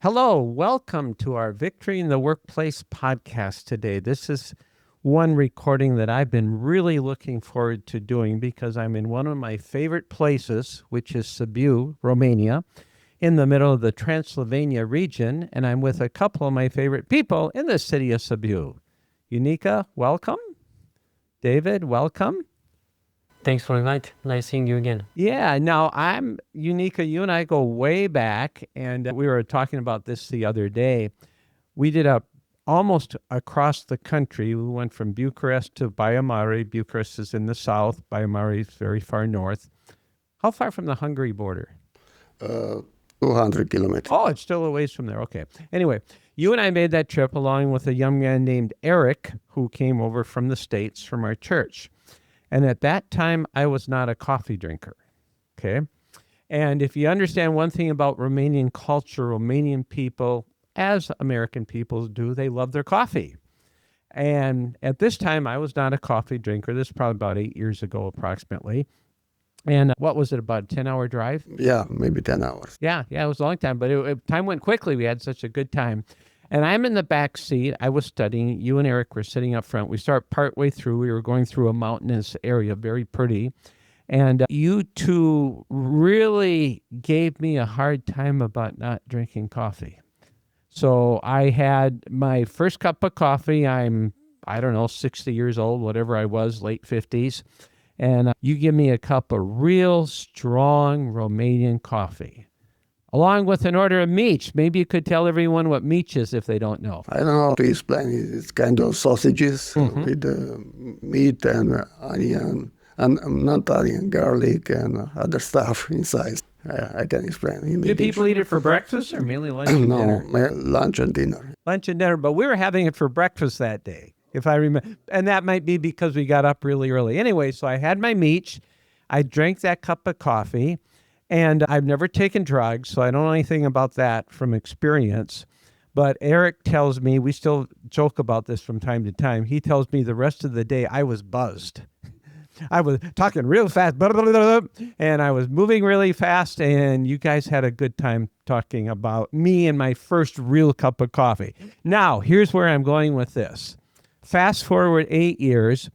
Hello, welcome to our Victory in the Workplace podcast today. This is one recording that I've been really looking forward to doing because I'm in one of my favorite places, which is Sibiu, Romania, in the middle of the Transylvania region, and I'm with a couple of my favorite people in the city of Sibiu. Unika, welcome. David, welcome. Thanks for the invite. Nice seeing you again. Yeah, now I'm Unika. You and I go way back, and we were talking about this the other day. We did almost across the country. We went from Bucharest to Baia Mare. Bucharest is in the south. Baia Mare is very far north. How far from the Hungary border? 200 kilometers. Oh, it's still a ways from there. Okay. Anyway, you and I made that trip along with a young man named Eric, who came over from the States from our church. And at that time, I was not a coffee drinker, okay? And if you understand one thing about Romanian culture, Romanian people, as American people do, they love their coffee. And at this time, I was not a coffee drinker. This is probably about 8 years ago, approximately. And what was it, about a 10-hour drive? Yeah, maybe 10 hours. Yeah, it was a long time, but time went quickly. We had such a good time. And I'm in the back seat. I was studying. You and Eric were sitting up front. We start partway through. We were going through a mountainous area, very pretty. And you two really gave me a hard time about not drinking coffee. So I had my first cup of coffee. I don't know, 60 years old, whatever I was, late 50s. And you give me a cup of real strong Romanian coffee, along with an order of meat. Maybe you could tell everyone what meat is if they don't know. I don't know how to explain it. It's kind of sausages with meat and onion, and not onion, garlic and other stuff inside. I can explain. Do people eat it for breakfast or mainly lunch and dinner? No, lunch and dinner. Lunch and dinner, but we were having it for breakfast that day, if I remember. And that might be because we got up really early. Anyway, so I had my meat. I drank that cup of coffee. And I've never taken drugs, so I don't know anything about that from experience. But Eric tells me, we still joke about this from time to time, he tells me the rest of the day I was buzzed. I was talking real fast, and I was moving really fast, and you guys had a good time talking about me and my first real cup of coffee. Now, here's where I'm going with this. Fast forward 8 years.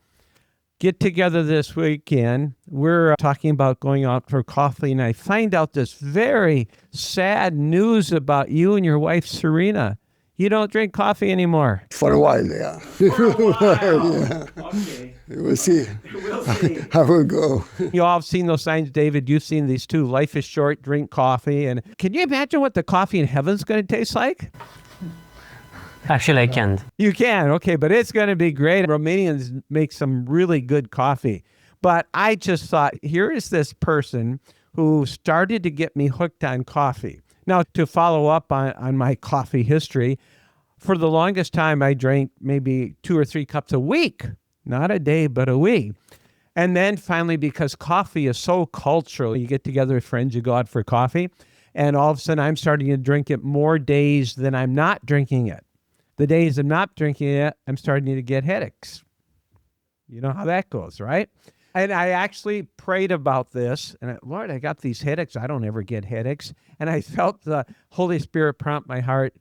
Get together this weekend. We're talking about going out for coffee, and I find out this very sad news about you and your wife, Serena. You don't drink coffee anymore. For a while, yeah. For a while. Yeah. Okay. We'll see. We'll see. I will go. You all have seen those signs, David. You've seen these too. Life is short, drink coffee. And can you imagine what the coffee in heaven's going to taste like? Actually, I can't. You can, okay, but it's going to be great. Romanians make some really good coffee. But I just thought, here is this person who started to get me hooked on coffee. Now, to follow up on my coffee history, for the longest time, I drank maybe 2 or 3 cups a week. Not a day, but a week. And then finally, because coffee is so cultural, you get together with friends, you go out for coffee, and all of a sudden, I'm starting to drink it more days than I'm not drinking it. The days I'm not drinking it, I'm starting to get headaches. You know how that goes, right? And I actually prayed about this, and Lord, I got these headaches. I don't ever get headaches. And I felt the Holy Spirit prompt my heart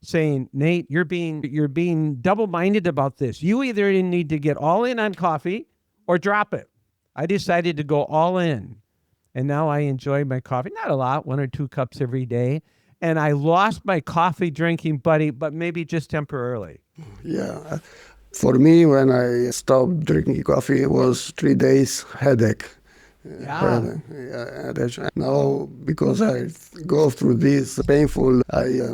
saying, Nate, you're being double-minded about this. You either need to get all in on coffee or drop it. I decided to go all in. And now I enjoy my coffee. Not a lot, 1 or 2 cups every day. And I lost my coffee drinking buddy, but maybe just temporarily. Yeah. For me, when I stopped drinking coffee, it was 3 days headache. Yeah. Now, because I go through this painful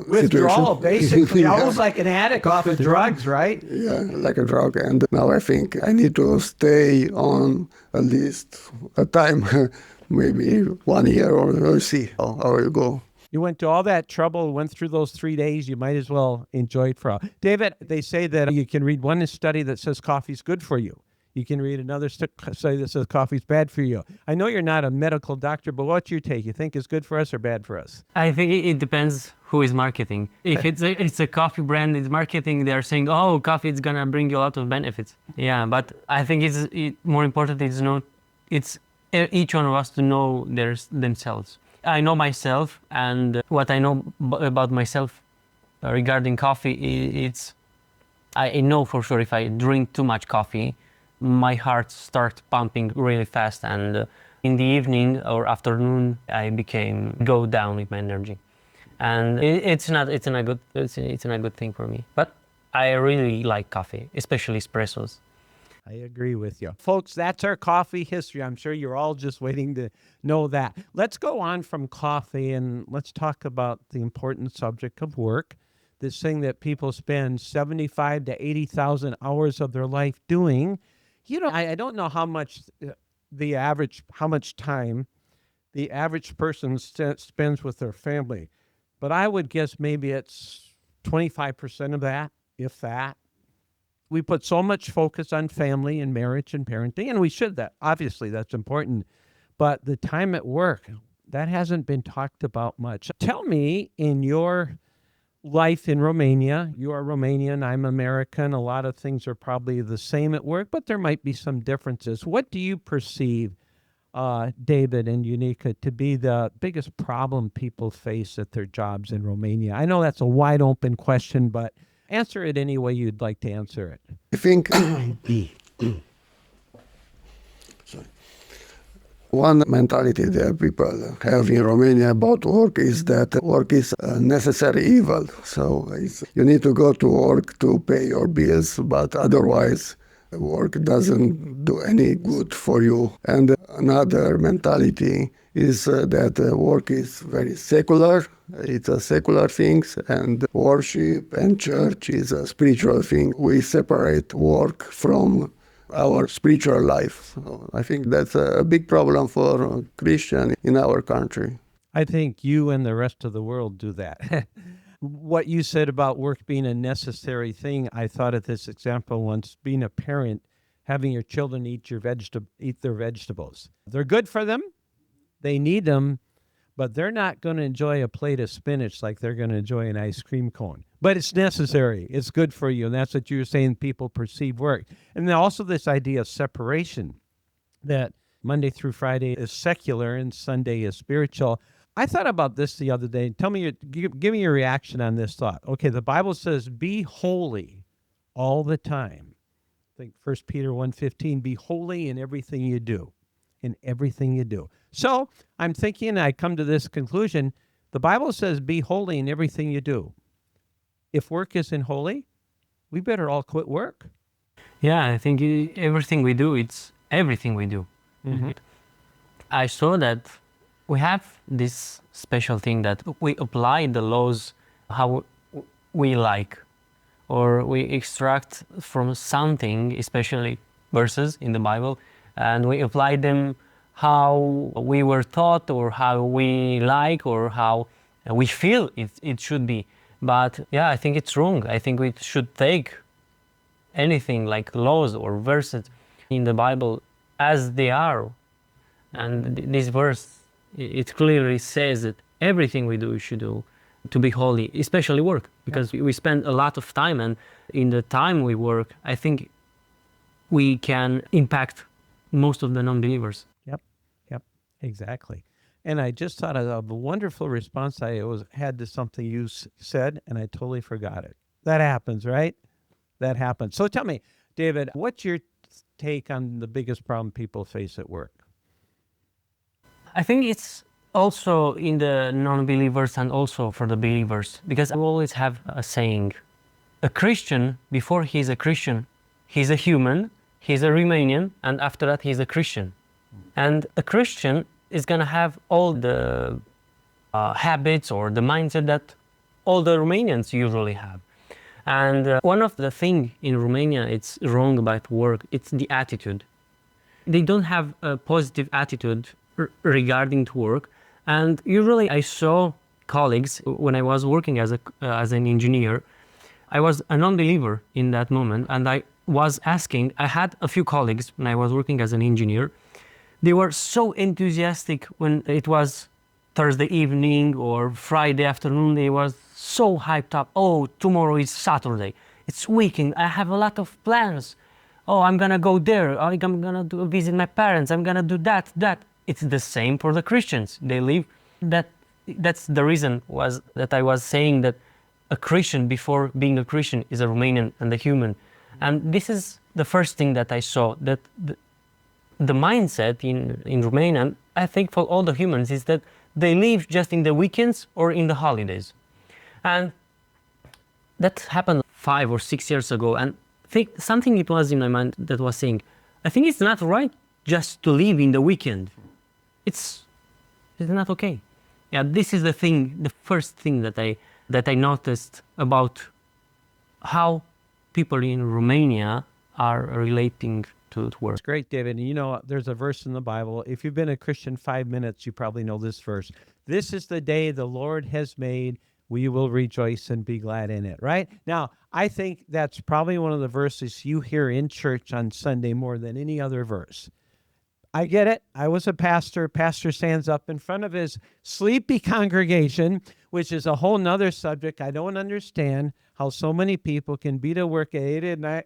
withdrawal, situation. basically, Yeah. almost like an addict off of drugs, right? Yeah, like a drug. And now I think I need to stay on at least a time, maybe 1 year, or we'll see how I will go. You went to all that trouble, went through those 3 days. You might as well enjoy it for all. David, they say that you can read one study that says coffee's good for you. You can read another study that says coffee's bad for you. I know you're not a medical doctor, but what's your take? You think it's good for us or bad for us? I think it depends who is marketing. If it's a coffee brand is marketing, they're saying, oh, coffee is gonna bring you a lot of benefits. Yeah, but I think more important is each one of us to know themselves. I know myself, and what I know about myself regarding coffee, I know for sure if I drink too much coffee, my heart starts pumping really fast, and in the evening or afternoon, I go down with my energy, and it's not a good thing for me. But I really like coffee, especially espressos. I agree with you. Folks, that's our coffee history. I'm sure you're all just waiting to know that. Let's go on from coffee and let's talk about the important subject of work. This thing that people spend 75 to 80,000 hours of their life doing. You know, I don't know how much how much time the average person spends with their family, but I would guess maybe it's 25% of that, if that. We put so much focus on family and marriage and parenting, and we should. That obviously that's important, but the time at work, that hasn't been talked about much. Tell me, in your life in Romania, you are Romanian, I'm American, a lot of things are probably the same at work, but there might be some differences. What do you perceive, David and Unika, to be the biggest problem people face at their jobs in Romania? I know that's a wide open question, but answer it any way you'd like to answer it. I think sorry. One mentality that people have in Romania about work is that work is a necessary evil. So you need to go to work to pay your bills, but otherwise work doesn't do any good for you. And another mentality is that work is very secular. It's a secular thing, and worship and church is a spiritual thing. We separate work from our spiritual life. So I think that's a big problem for Christians in our country. I think you and the rest of the world do that. What you said about work being a necessary thing, I thought of this example once, being a parent, having your children eat their vegetables. They're good for them. They need them, but they're not going to enjoy a plate of spinach like they're going to enjoy an ice cream cone. But it's necessary. It's good for you. And that's what you were saying, people perceive work. And then also this idea of separation, that Monday through Friday is secular and Sunday is spiritual. I thought about this the other day. Tell me, give me your reaction on this thought. Okay, the Bible says, be holy all the time. I think 1 Peter 1:15, be holy in everything you do. In everything you do. So I'm thinking, I come to this conclusion, the Bible says be holy in everything you do. If work isn't holy, we better all quit work. Yeah, I think everything we do, it's everything we do. Mm-hmm. I saw that we have this special thing that we apply the laws how we like, or we extract from something, especially verses in the Bible, and we apply them how we were taught, or how we like, or how we feel it should be. But yeah, I think it's wrong. I think we should take anything like laws or verses in the Bible as they are. And this verse, it clearly says that everything we do, we should do to be holy, especially work, because we spend a lot of time, and in the time we work, I think we can impact most of the non-believers. Yep, exactly. And I just thought of a wonderful response I had to something you said, and I totally forgot it. That happens, right? That happens. So tell me, David, what's your take on the biggest problem people face at work? I think it's also in the non-believers and also for the believers, because I always have a saying, a Christian, before he's a Christian, he's a human, he's a Romanian, and after that he's a Christian. And a Christian is going to have all the habits or the mindset that all the Romanians usually have. And one of the things in Romania it's wrong about work, it's the attitude. They don't have a positive attitude regarding to work. And usually I saw colleagues, when I was working as an engineer, I was a non-believer in that moment, and I was asking, I had a few colleagues when I was working as an engineer, they were so enthusiastic when it was Thursday evening or Friday afternoon, they were so hyped up. Oh, tomorrow is Saturday, it's weekend, I have a lot of plans. Oh, I'm gonna go there, I'm gonna visit my parents, I'm gonna do that. It's the same for the Christians. They live That's the reason was that I was saying that a Christian before being a Christian is a Romanian and a human. And this is the first thing that I saw, that the mindset in Romania, I think for all the humans, is that they live just in the weekends or in the holidays. And that happened 5 or 6 years ago, and something it was in my mind that was saying, I think it's not right just to live in the weekend. It's not okay. Yeah, this is the first thing that I noticed about how people in Romania are relating to work. It's great, David. And you know, there's a verse in the Bible. If you've been a Christian 5 minutes, you probably know this verse. This is the day the Lord has made. We will rejoice and be glad in it, right? Now, I think that's probably one of the verses you hear in church on Sunday more than any other verse. I get it. I was a pastor. Pastor stands up in front of his sleepy congregation, which is a whole nother subject. I don't understand how so many people can be to work at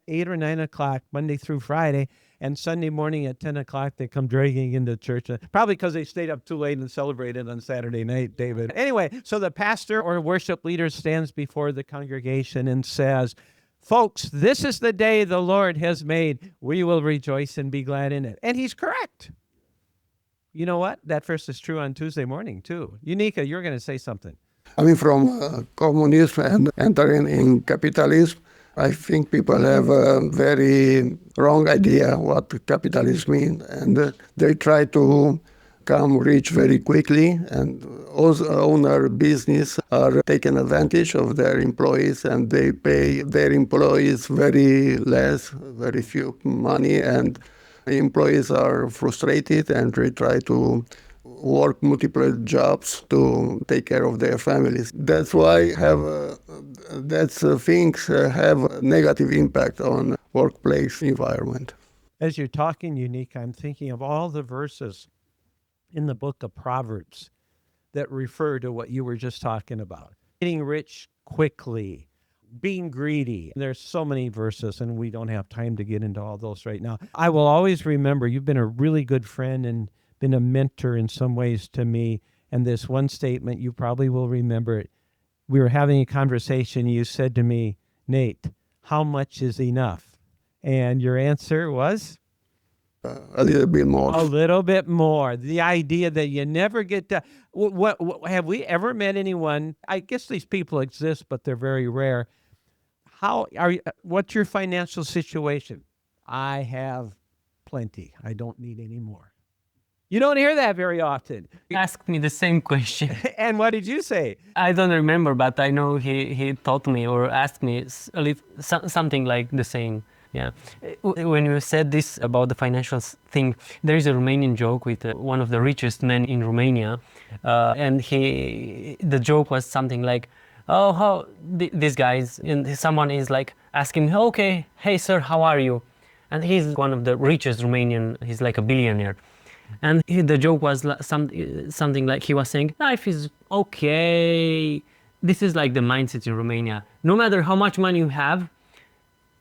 8 or 9 o'clock, Monday through Friday, and Sunday morning at 10 o'clock, they come dragging into church. Probably because they stayed up too late and celebrated on Saturday night, David. Anyway, so the pastor or worship leader stands before the congregation and says, folks, this is the day the Lord has made. We will rejoice and be glad in it. And he's correct. You know what? That verse is true on Tuesday morning, too. Unika, you're going to say something. I mean, from communism and entering in capitalism, I think people have a very wrong idea what capitalism means. And they try to come rich very quickly, and owner business are taking advantage of their employees, and they pay their employees very few money, and employees are frustrated and they try to work multiple jobs to take care of their families. That's why things have a negative impact on workplace environment. As you're talking, Unika, I'm thinking of all the verses in the book of Proverbs that refer to what you were just talking about. Getting rich quickly, being greedy. There's so many verses, and we don't have time to get into all those right now. I will always remember you've been a really good friend and been a mentor in some ways to me. And this one statement, you probably will remember it. We were having a conversation. You said to me, Nate, how much is enough? And your answer was? A little bit more. A little bit more. The idea that you never get to. What have we ever met anyone? I guess these people exist, but they're very rare. How are you? What's your financial situation? I have plenty. I don't need any more. You don't hear that very often. He asked me the same question. And what did you say? I don't remember, but I know he taught me or asked me something like the same. Yeah. When you said this about the financial thing, there is a Romanian joke with one of the richest men in Romania. And the joke was something like, oh, how these guys, and someone is like asking, okay, hey sir, how are you? And he's one of the richest Romanian, he's like a billionaire. And the joke was something like he was saying, life is okay. This is like the mindset in Romania. No matter how much money you have,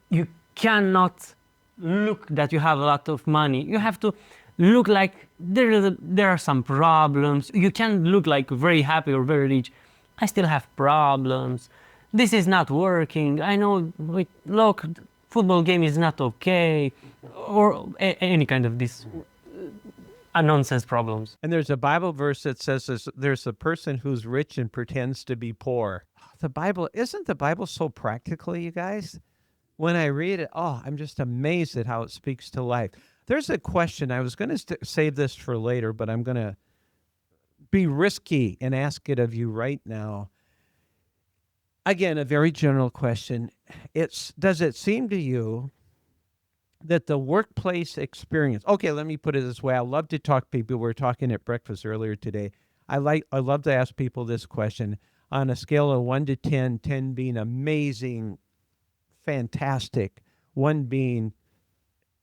you cannot look that you have a lot of money. You have to look like there are some problems. You can't look like very happy or very rich. I still have problems. This is not working. I know, look, football game is not okay. Or any kind of this nonsense problems. And there's a Bible verse that says there's a person who's rich and pretends to be poor. Isn't the Bible so practical, you guys? When I read it, I'm just amazed at how it speaks to life. There's a question. I was going to save this for later, but I'm going to be risky and ask it of you right now. Again, a very general question. Does it seem to you that the workplace experience, okay, let me put it this way. I love to talk to people. We were talking at breakfast earlier today. I love to ask people this question. On a scale of 1 to 10, 10 being amazing, fantastic, 1 being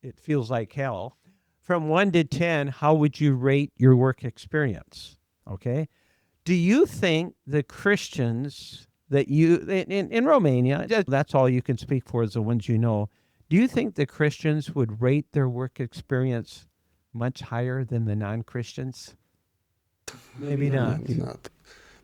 it feels like hell. From 1 to 10, how would you rate your work experience? Okay. Do you think the Christians that in Romania, that's all you can speak for is the ones you know, do you think the Christians would rate their work experience much higher than the non-Christians? Maybe not. Not.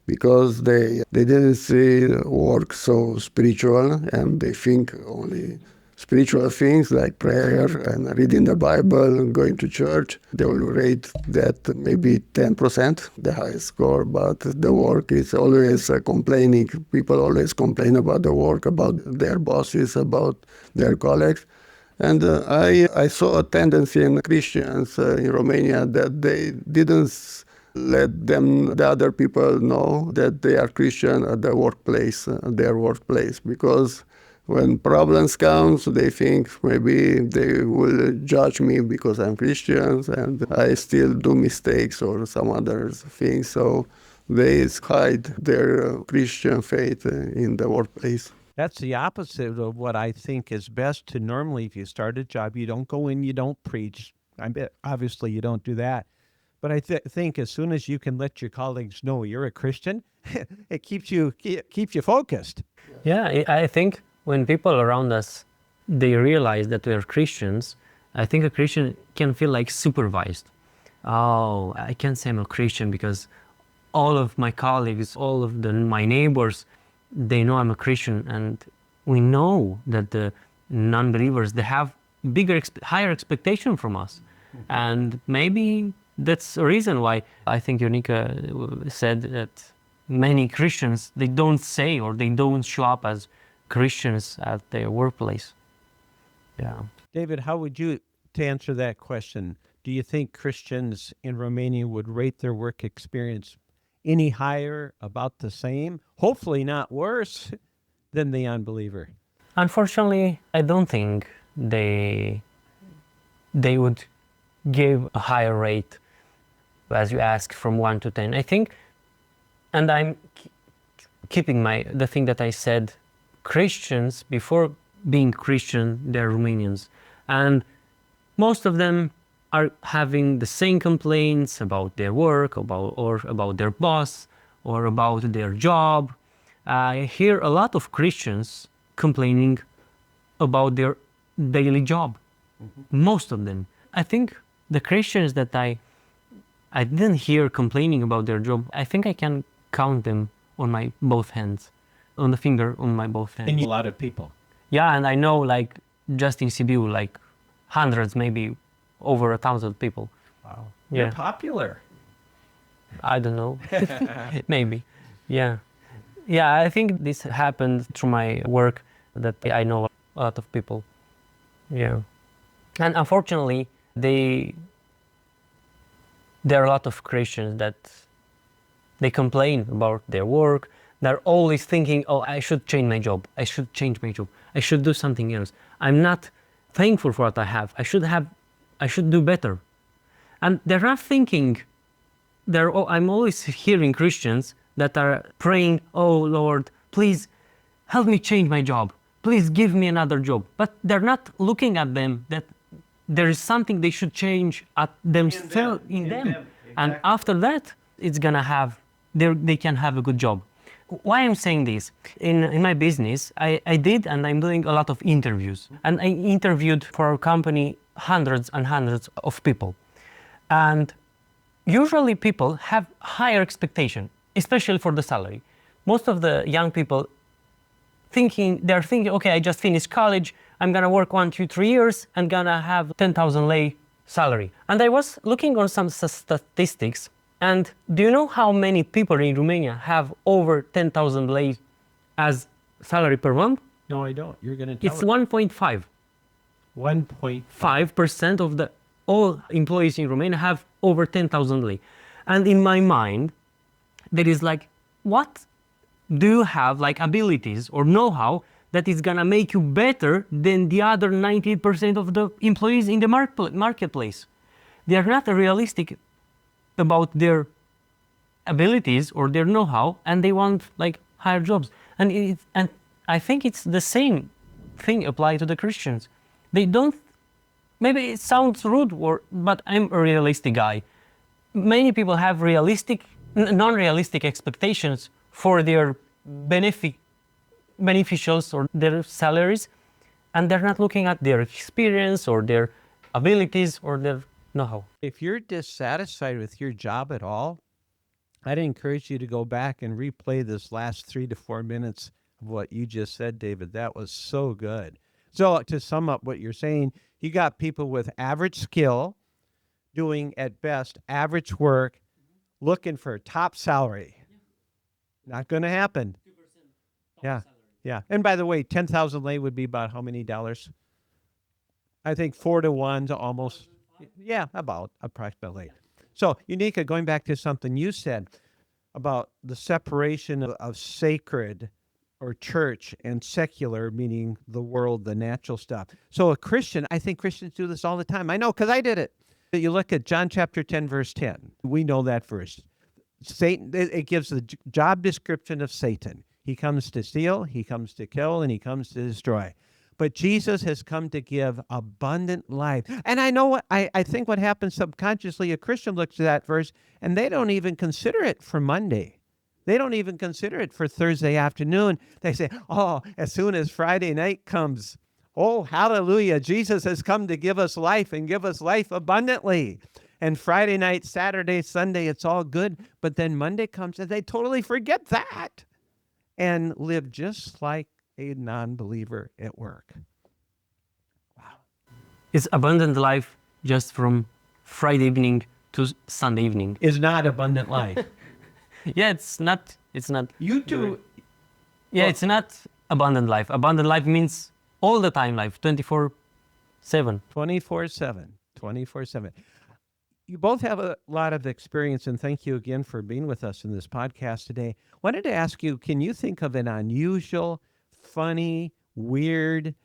Because they didn't see work so spiritual, and they think only spiritual things like prayer and reading the Bible, going to church. They will rate that maybe 10%, the highest score, but the work is always complaining. People always complain about the work, about their bosses, about their colleagues. And I saw a tendency in Christians in Romania that they didn't let the other people know that they are Christian at the workplace, their workplace, because when problems come, they think maybe they will judge me because I'm Christian and I still do mistakes or some other things. So they hide their Christian faith in the workplace. That's the opposite of what I think is best to normally, if you start a job, you don't go in, you don't preach. Obviously, you don't do that. But I think as soon as you can let your colleagues know you're a Christian, it keeps you focused. Yeah, I think when people around us, they realize that we're Christians, I think a Christian can feel like supervised. Oh, I can't say I'm a Christian because all of my colleagues, all of my neighbors, they know I'm a Christian, and we know that the non-believers, they have higher expectation from us. Mm-hmm. And maybe that's a reason why I think Unika said that many Christians, they don't say or they don't show up as Christians at their workplace. Yeah. David, how would you, to answer that question, do you think Christians in Romania would rate their work experience any higher, about the same, hopefully not worse than the unbeliever? Unfortunately, I don't think they would give a higher rate, as you ask, from 1 to 10. I think, and I'm keeping the thing that I said, Christians, before being Christian, they're Romanians. And most of them are having the same complaints about their work, or about their boss, or about their job. I hear a lot of Christians complaining about their daily job. Mm-hmm. Most of them. I think the Christians that I didn't hear complaining about their job, I think I can count them on my both hands, on the finger on my both hands. And a lot of people. Yeah, and I know, like, just in Sibiu, like hundreds, maybe over 1,000 people. Wow. Yeah. You're popular. I don't know. Maybe. Yeah. Yeah, I think this happened through my work, that I know a lot of people. Yeah. And unfortunately, there are a lot of Christians that they complain about their work. They're always thinking, oh, I should change my job. I should change my job. I should do something else. I'm not thankful for what I have. I should do better. And they're not thinking, I'm always hearing Christians that are praying, oh Lord, please help me change my job. Please give me another job. But they're not looking at them that there is something they should change at themselves, in them. Exactly. And after that, it's gonna they can have a good job. Why I'm saying this? In my business, I did, and I'm doing a lot of interviews. And I interviewed for our company hundreds and hundreds of people. And usually people have higher expectation, especially for the salary. Most of the young people they're thinking, okay, I just finished college, I'm gonna work 1, 2, 3 years and gonna have 10,000 lei salary. And I was looking on some statistics, and do you know how many people in Romania have over 10,000 lei as salary per month? No, I don't. You're gonna tell It's 1.5. 1.5% of all employees in Romania have over 10,000 lei. And in my mind, there is like, what do you have, like, abilities or know-how that is gonna make you better than the other 90% of the employees in the marketplace? They are not realistic about their abilities or their know-how, and they want, like, higher jobs. And I think it's the same thing applied to the Christians. They don't, maybe it sounds rude, but I'm a realistic guy. Many people have non-realistic expectations for their beneficials or their salaries, and they're not looking at their experience or their abilities or their know-how. If you're dissatisfied with your job at all, I'd encourage you to go back and replay this last 3 to 4 minutes of what you just said, David. That was so good. So to sum up what you're saying, you got people with average skill doing at best average work, looking for top salary. Not going to happen. Yeah. Yeah. And by the way, 10,000 lei would be about how many dollars? I think 4 to 1 to almost. Yeah, about approximately. So, Unika, going back to something you said about the separation of sacred or church and secular, meaning the world, the natural stuff. So a Christian, I think Christians do this all the time. I know because I did it. You look at John chapter 10, verse 10. We know that verse. Satan, it gives the job description of Satan. He comes to steal, he comes to kill, and he comes to destroy. But Jesus has come to give abundant life. And I know what I think what happens subconsciously, a Christian looks at that verse and they don't even consider it for Monday. They don't even consider it for Thursday afternoon. They say, oh, as soon as Friday night comes, oh, hallelujah, Jesus has come to give us life and give us life abundantly. And Friday night, Saturday, Sunday, it's all good. But then Monday comes and they totally forget that and live just like a non-believer at work. Wow. It's abundant life just from Friday evening to Sunday evening. Is not abundant life. Yeah, it's not. You two. Yeah, it's not abundant life. Abundant life means all the time life, 24/7. 24/7. 24/7. You both have a lot of experience, and thank you again for being with us in this podcast today. Wanted to ask you, can you think of an unusual, funny, weird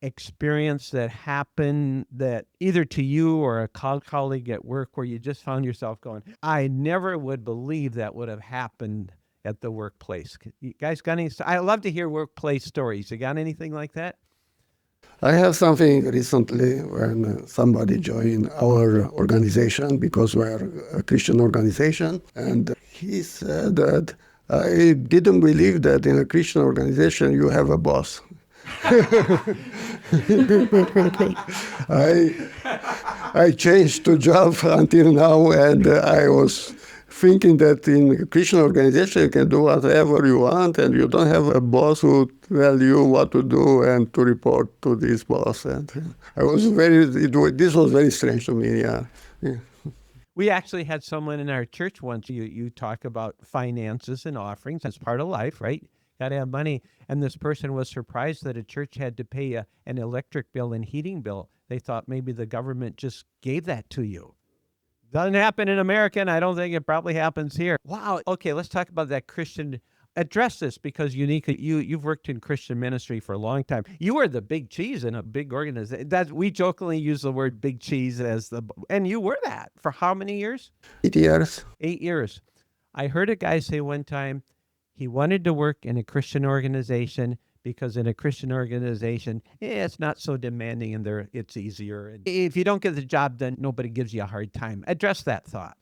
experience that happened that either to you or a colleague at work where you just found yourself going, I never would believe that would have happened at the workplace? You guys got any? I love to hear workplace stories. You got anything like that? I have something recently when somebody joined our organization because we're a Christian organization, and he said that I didn't believe that in a Christian organization you have a boss. I changed to job until now, and I was thinking that in a Christian organization you can do whatever you want, and you don't have a boss who tell you what to do and to report to this boss. And I was this was very strange to me. Yeah. We actually had someone in our church once. You talk about finances and offerings. That's part of life, right? Got to have money. And this person was surprised that a church had to pay an electric bill and heating bill. They thought maybe the government just gave that to you. Doesn't happen in America, and I don't think it probably happens here. Wow. Okay, let's talk about that Christian. Address this because Unika, you've worked in Christian ministry for a long time. You were the big cheese in a big organization. That we jokingly use the word big cheese and you were that for how many years? 8 years. 8 years. I heard a guy say one time he wanted to work in a Christian organization because in a Christian organization, it's not so demanding and it's easier. And if you don't get the job done, nobody gives you a hard time. Address that thought.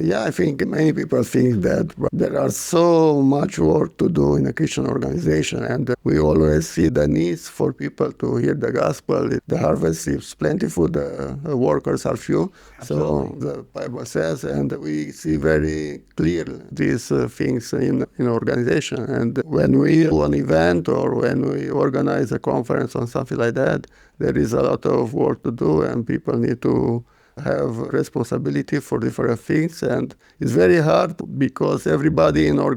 Yeah, I think many people think that there are so much work to do in a Christian organization, and we always see the needs for people to hear the gospel. The harvest is plentiful, the workers are few. Absolutely. So the Bible says, and we see very clearly these things in organization. And when we do an event or when we organize a conference or something like that, there is a lot of work to do, and people need to have responsibility for different things, and it's very hard because everybody in our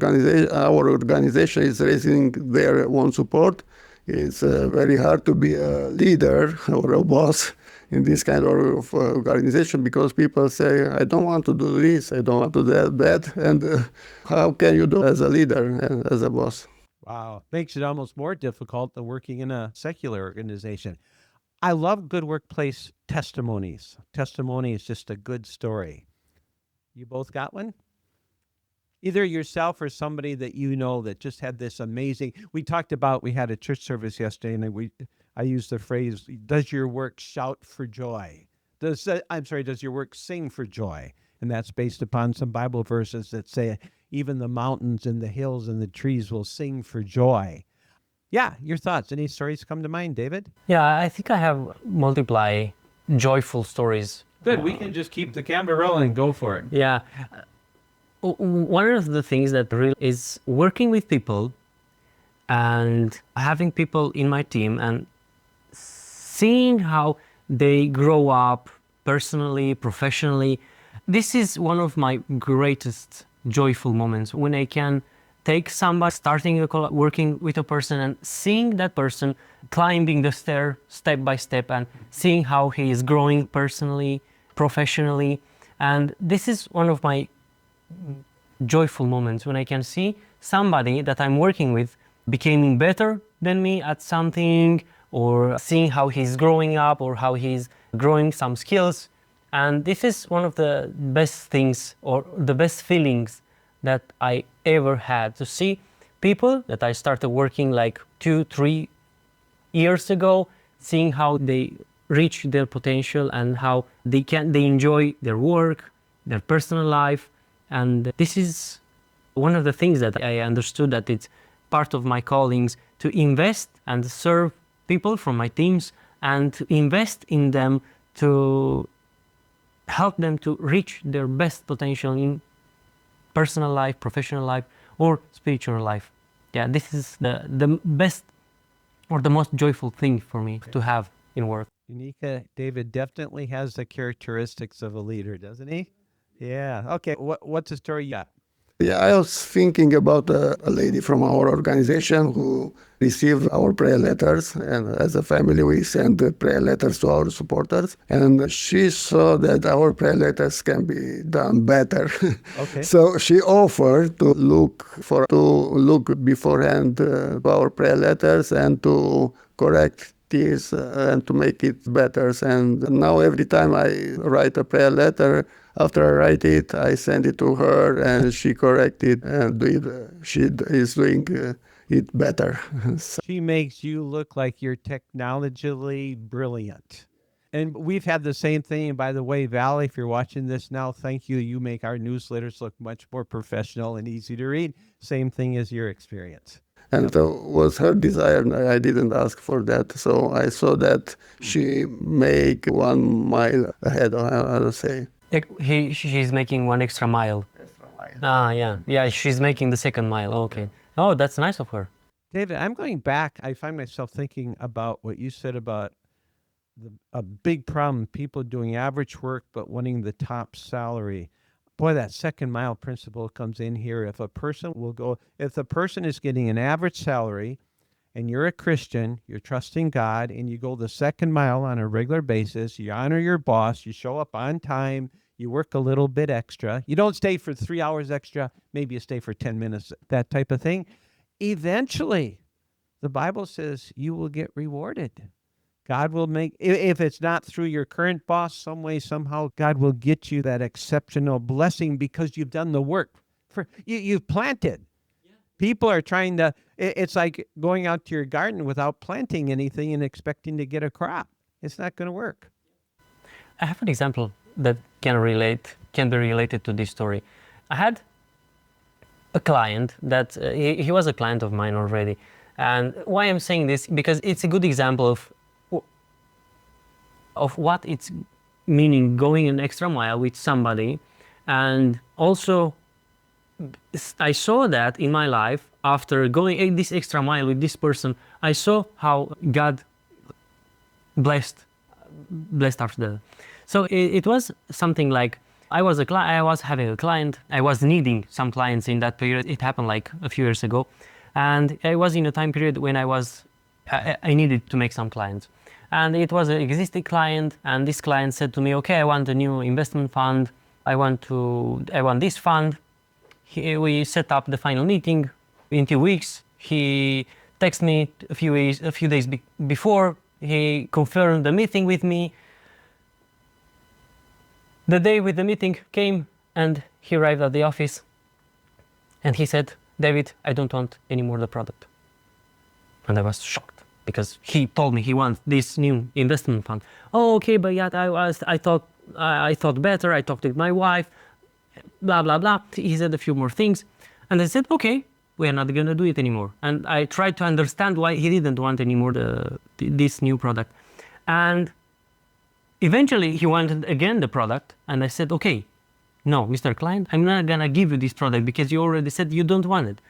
organization is raising their own support. It's very hard to be a leader or a boss in this kind of organization because people say, I don't want to do this, I don't want to do that, and how can you do as a leader and as a boss? Wow. Makes it almost more difficult than working in a secular organization. I love good workplace testimonies. Testimony is just a good story. You both got one? Either yourself or somebody that you know that just had this amazing. We had a church service yesterday, and I used the phrase, does your work shout for joy? Does your work sing for joy? And that's based upon some Bible verses that say, even the mountains and the hills and the trees will sing for joy. Yeah, your thoughts. Any stories come to mind, David? Yeah, I think I have multiply joyful stories. Good. We can just keep the camera rolling and go for it. Yeah. One of the things that really is working with people and having people in my team and seeing how they grow up personally, professionally. This is one of my greatest joyful moments when I can take somebody, working with a person and seeing that person climbing the stair step by step and seeing how he is growing personally, professionally. And this is one of my joyful moments when I can see somebody that I'm working with becoming better than me at something, or seeing how he's growing up or how he's growing some skills. And this is one of the best things or the best feelings that I ever had, to see people that I started working like 2-3 years ago, seeing how they reach their potential and how they enjoy their work, their personal life. And this is one of the things that I understood, that it's part of my callings to invest and serve people from my teams and to invest in them, to help them to reach their best potential in personal life, professional life, or spiritual life. Yeah, this is the best or the most joyful thing for me to have in work. Unika, David definitely has the characteristics of a leader, doesn't he? Yeah. Okay. What's the story you got? Yeah, I was thinking about a lady from our organization who received our prayer letters, and as a family we send the prayer letters to our supporters, and she saw that our prayer letters can be done better. Okay. So she offered to look beforehand our prayer letters and to correct this and to make it better. And now every time I write a prayer letter, after I write it, I send it to her, and she correct it, and she is doing it better. So, She makes you look like you're technologically brilliant. And we've had the same thing. And by the way, Val, if you're watching this now, thank you. You make our newsletters look much more professional and easy to read. Same thing as your experience. and it was her desire, and I didn't ask for that. So I saw that she make 1 mile ahead, I would say. She's making one extra mile. Yeah, she's making the second mile. Okay. Oh, that's nice of her. David, I'm going back. I find myself thinking about what you said about a big problem, people doing average work but wanting the top salary. Boy, that second mile principle comes in here. If the person is getting an average salary and you're a Christian, you're trusting God, and you go the second mile on a regular basis, you honor your boss, you show up on time, you work a little bit extra. You don't stay for 3 hours extra. Maybe you stay for 10 minutes, that type of thing. Eventually, the Bible says you will get rewarded. God will make, if it's not through your current boss, some way, somehow, God will get you that exceptional blessing because you've done the work. You've planted. People are trying to, it's like going out to your garden without planting anything and expecting to get a crop. It's not going to work. I have an example that can be related to this story. I had a client that he was a client of mine already. And why I'm saying this, because it's a good example of what it's meaning going an extra mile with somebody. And also I saw that in my life after going this extra mile with this person. I saw how God blessed after that. So it was something like I was having a client. I was needing some clients in that period. It happened like a few years ago, and I was in a time period when I needed to make some clients, and it was an existing client. And this client said to me, "Okay, I want a new investment fund. I want this fund." We set up the final meeting. In 2 weeks, he texted me a few days before. He confirmed the meeting with me. The day with the meeting came, and he arrived at the office, and he said, "David, I don't want any more the product." And I was shocked because he told me he wants this new investment fund. "Oh, okay, but yet I thought better. I talked with my wife, blah blah blah." He said a few more things, and I said, "Okay, we are not gonna do it anymore." And I tried to understand why he didn't want anymore this new product, and eventually he wanted again the product, and I said, "Okay, no, Mr. Client, I'm not gonna give you this product because you already said you don't want it.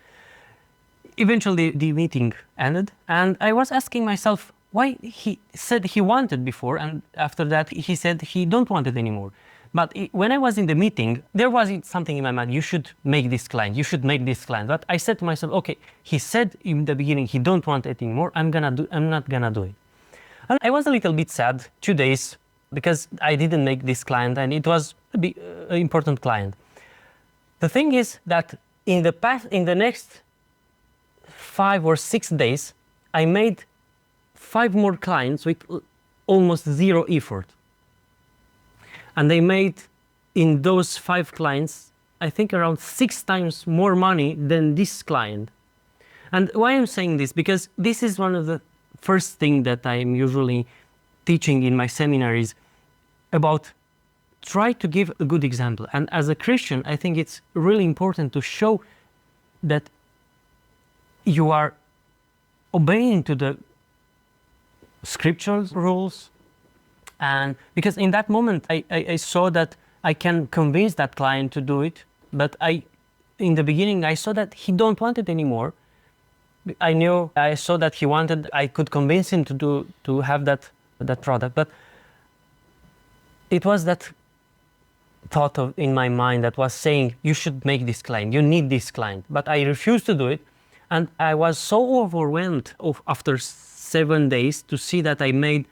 Eventually the meeting ended, and I was asking myself why he said he wanted before, and after that he said he don't want it anymore. But when I was in the meeting, there was something in my mind, you should make this client, you should make this client. But I said to myself, okay, he said in the beginning he don't want it anymore, I'm not gonna do it. And I was a little bit sad 2 days because I didn't make this client, and it was an important client. The thing is that in the next 5 or 6 days, I made 5 more clients with almost zero effort. And they made, in those 5 clients, I think around 6 times more money than this client. And why I'm saying this? Because this is one of the first things that I'm usually teaching in my seminaries about try to give a good example. And as a Christian, I think it's really important to show that you are obeying to the scriptural rules. And because in that moment, I saw that I can convince that client to do it. But in the beginning, I saw that he don't want it anymore. I saw that he wanted, I could convince him to have that product. But it was that thought in my mind that was saying, you should make this client, you need this client. But I refused to do it. And I was so overwhelmed after 7 days to see that I made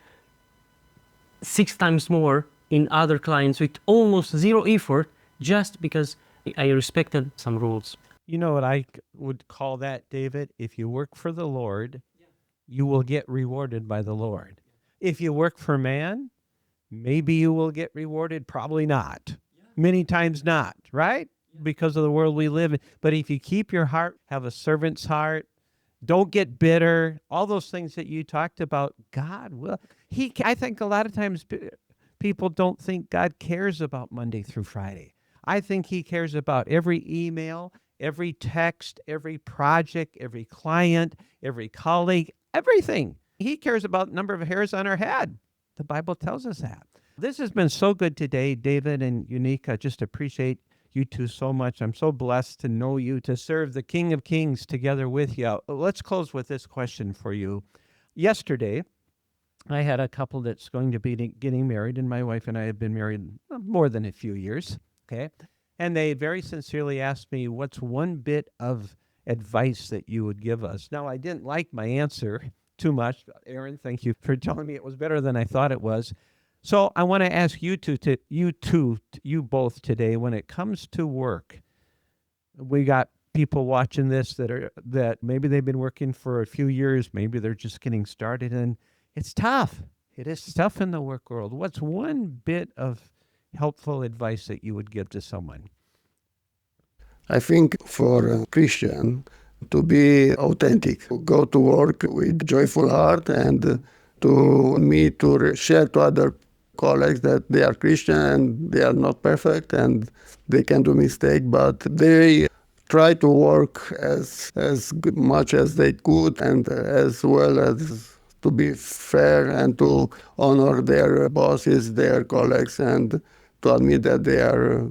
6 times more in other clients with almost zero effort, just because I respected some rules. You know what I would call that, David? If you work for the Lord, you will get rewarded by the Lord. If you work for man, maybe you will get rewarded, probably not. Many times not, right? Because of the world we live in. But if you keep your heart, have a servant's heart, don't get bitter, all those things that you talked about, God will. I think a lot of times people don't think God cares about Monday through Friday. I think he cares about every email, every text, every project, every client, every colleague, everything. He cares about the number of hairs on our head. The Bible tells us that. This has been so good today, David and Unika. Just appreciate you two so much. I'm so blessed to know you, to serve the King of Kings together with you. Let's close with this question for you. Yesterday, I had a couple that's going to be getting married, and my wife and I have been married more than a few years, okay? And they very sincerely asked me, what's one bit of advice that you would give us? Now, I didn't like my answer too much. Aaron, thank you for telling me it was better than I thought it was. So I want to ask you both today, when it comes to work, we got people watching this that maybe they've been working for a few years, maybe they're just getting started, and it's tough. It is tough in the work world. What's one bit of helpful advice that you would give to someone? I think for a Christian to be authentic, go to work with joyful heart, and to share to other colleagues that they are Christian and they are not perfect and they can do mistake, but they try to work as much as they could, and as well as to be fair and to honor their bosses, their colleagues, and to admit that they are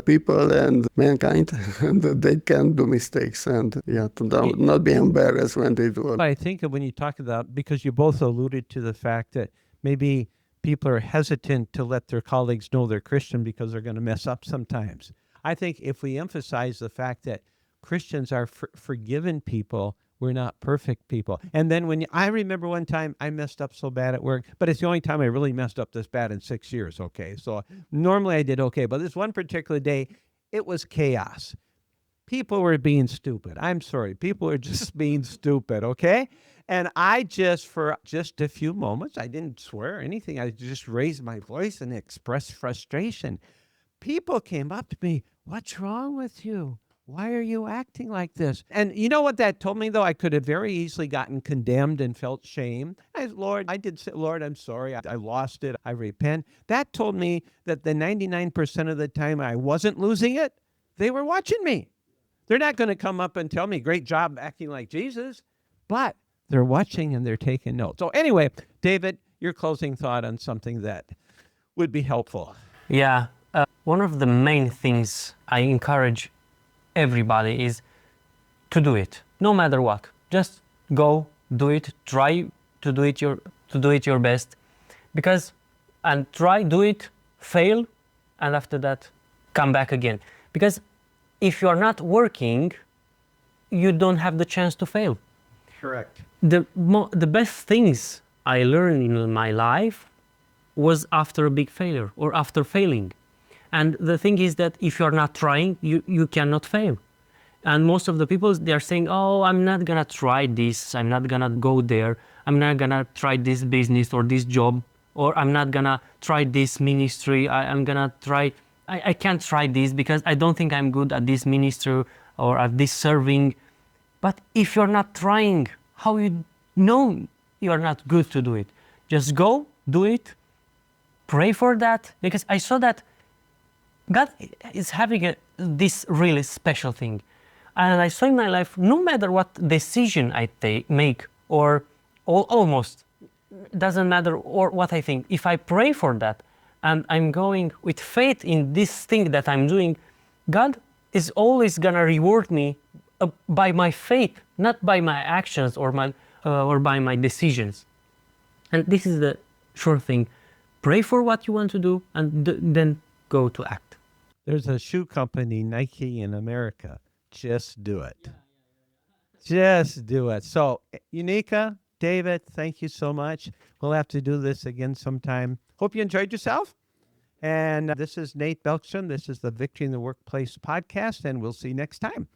people and mankind, and that they can do mistakes, and to not be embarrassed when they do it. I think when you talk about, because you both alluded to the fact that maybe people are hesitant to let their colleagues know they're Christian because they're going to mess up sometimes. I think if we emphasize the fact that Christians are forgiven people, we're not perfect people. And then I remember one time I messed up so bad at work, but it's the only time I really messed up this bad in 6 years, okay? So normally I did okay, but this one particular day, it was chaos. People were being stupid. I'm sorry. People were just being stupid, okay? And for just a few moments, I didn't swear or anything. I just raised my voice and expressed frustration. People came up to me, what's wrong with you? Why are you acting like this? And you know what that told me, though? I could have very easily gotten condemned and felt shame. Lord, I'm sorry. I lost it. I repent. That told me that the 99% of the time I wasn't losing it, they were watching me. They're not going to come up and tell me, great job acting like Jesus, but they're watching and they're taking notes. So anyway, David, your closing thought on something that would be helpful. Yeah, One of the main things I encourage everybody is to do it, no matter what. Just go, do it, try to do it your best, because and try, do it, fail, and after that come back again. Because if you are not working, you don't have the chance to fail. Correct. The best things I learned in my life was after a big failure or after failing. And the thing is that if you're not trying, you cannot fail. And most of the people, they're saying, oh, I'm not gonna try this, I'm not gonna go there, I'm not gonna try this business or this job, or I'm not gonna try this ministry, I can't try this because I don't think I'm good at this ministry or at this serving. But if you're not trying, how you know you're not good to do it? Just go, do it, pray for that, because I saw that God is having this really special thing. And I saw in my life, no matter what decision I make, or almost, doesn't matter or what I think, if I pray for that, and I'm going with faith in this thing that I'm doing, God is always gonna reward me by my faith, not by my actions or by my decisions. And this is the sure thing. Pray for what you want to do, and then go to act. There's a shoe company, Nike, in America. Just do it. Just do it. So, Unika, David, thank you so much. We'll have to do this again sometime. Hope you enjoyed yourself. And this is Nate Belkstrom. This is the Victory in the Workplace podcast, and we'll see you next time.